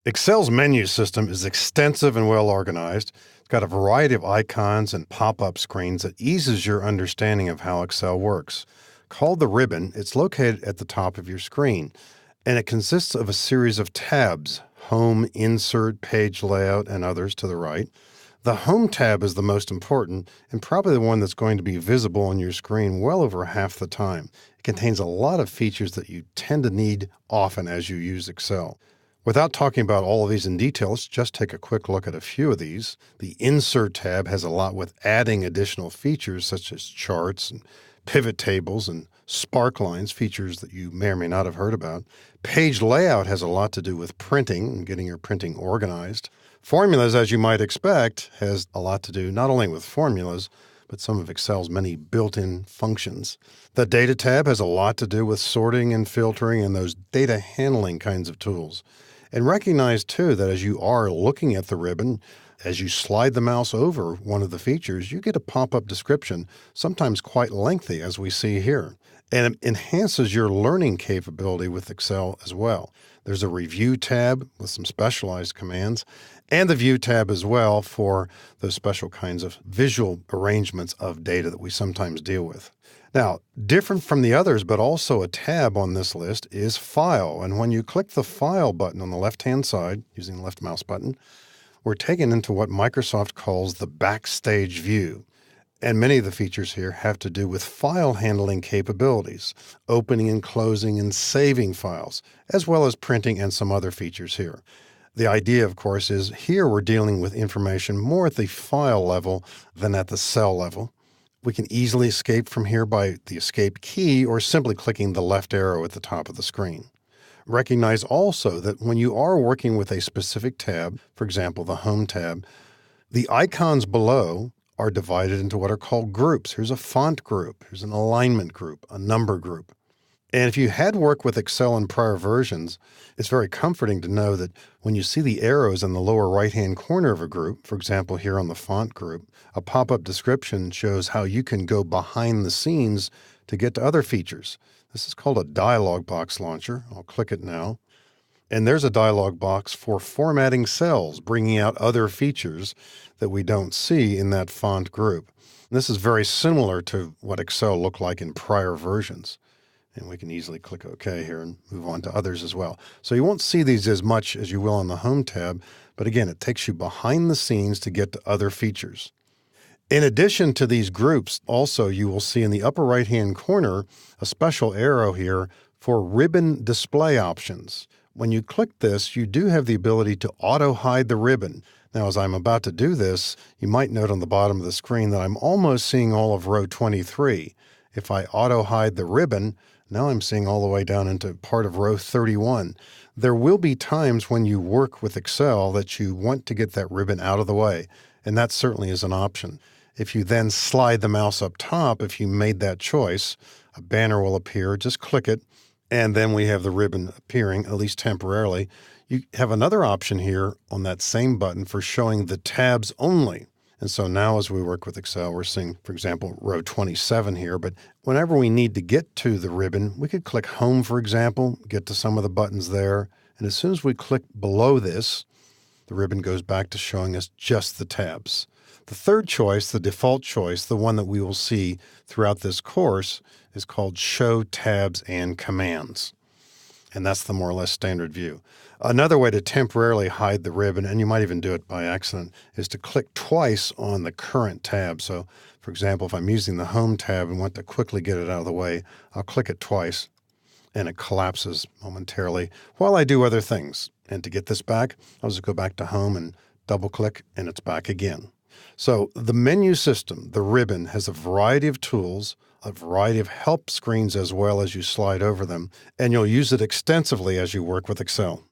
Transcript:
Excel's menu system is extensive and well organized. It's got a variety of icons and pop-up screens that eases your understanding of how Excel works. Called the ribbon, it's located at the top of your screen, and it consists of a series of tabs: Home, Insert, Page Layout, and others to the right. The Home tab is the most important and probably the one that's going to be visible on your screen well over half the time. It contains a lot of features that you tend to need often as you use Excel. Without talking about all of these in detail, let's just take a quick look at a few of these. The Insert tab has a lot with adding additional features such as charts and pivot tables and spark lines, features that you may or may not have heard about. Page Layout has a lot to do with printing and getting your printing organized. Formulas, as you might expect, has a lot to do not only with formulas, but some of Excel's many built-in functions. The Data tab has a lot to do with sorting and filtering and those data handling kinds of tools. And recognize, too, that as you are looking at the ribbon, as you slide the mouse over one of the features, you get a pop-up description, sometimes quite lengthy, as we see here. And it enhances your learning capability with Excel as well. There's a Review tab with some specialized commands, and the View tab as well for those special kinds of visual arrangements of data that we sometimes deal with. Now, different from the others, but also a tab on this list, is File. And when you click the File button on the left-hand side, using the left mouse button, we're taken into what Microsoft calls the backstage view. And many of the features here have to do with file handling capabilities, opening and closing and saving files, as well as printing and some other features here. The idea, of course, is here we're dealing with information more at the file level than at the cell level. We can easily escape from here by the Escape key or simply clicking the left arrow at the top of the screen. Recognize also that when you are working with a specific tab, for example, the Home tab, the icons below are divided into what are called groups. Here's a font group, here's an alignment group, a number group. And if you had worked with Excel in prior versions, it's very comforting to know that when you see the arrows in the lower right-hand corner of a group, for example, here on the font group, a pop-up description shows how you can go behind the scenes to get to other features. This is called a dialog box launcher. I'll click it now. And there's a dialog box for formatting cells, bringing out other features that we don't see in that font group. And this is very similar to what Excel looked like in prior versions. And we can easily click OK here and move on to others as well. So you won't see these as much as you will on the Home tab, but again, it takes you behind the scenes to get to other features. In addition to these groups, also you will see in the upper right-hand corner a special arrow here for ribbon display options. When you click this, you do have the ability to auto-hide the ribbon. Now, as I'm about to do this, you might note on the bottom of the screen that I'm almost seeing all of row 23. If I auto-hide the ribbon, now I'm seeing all the way down into part of row 31. There will be times when you work with Excel that you want to get that ribbon out of the way, and that certainly is an option. If you then slide the mouse up top, if you made that choice, a banner will appear. Just click it, and then we have the ribbon appearing, at least temporarily. You have another option here on that same button for showing the tabs only. And so now as we work with Excel, we're seeing, for example, row 27 here. But whenever we need to get to the ribbon, we could click Home, for example, get to some of the buttons there. And as soon as we click below this, the ribbon goes back to showing us just the tabs. The third choice, the default choice, the one that we will see throughout this course, is called Show Tabs and Commands. And that's the more or less standard view. Another way to temporarily hide the ribbon, and you might even do it by accident, is to click twice on the current tab. So, for example, if I'm using the Home tab and want to quickly get it out of the way, I'll click it twice, and it collapses momentarily while I do other things. And to get this back, I'll just go back to Home and double-click, and it's back again. So the menu system, the ribbon, has a variety of tools, a variety of help screens as well as you slide over them, and you'll use it extensively as you work with Excel.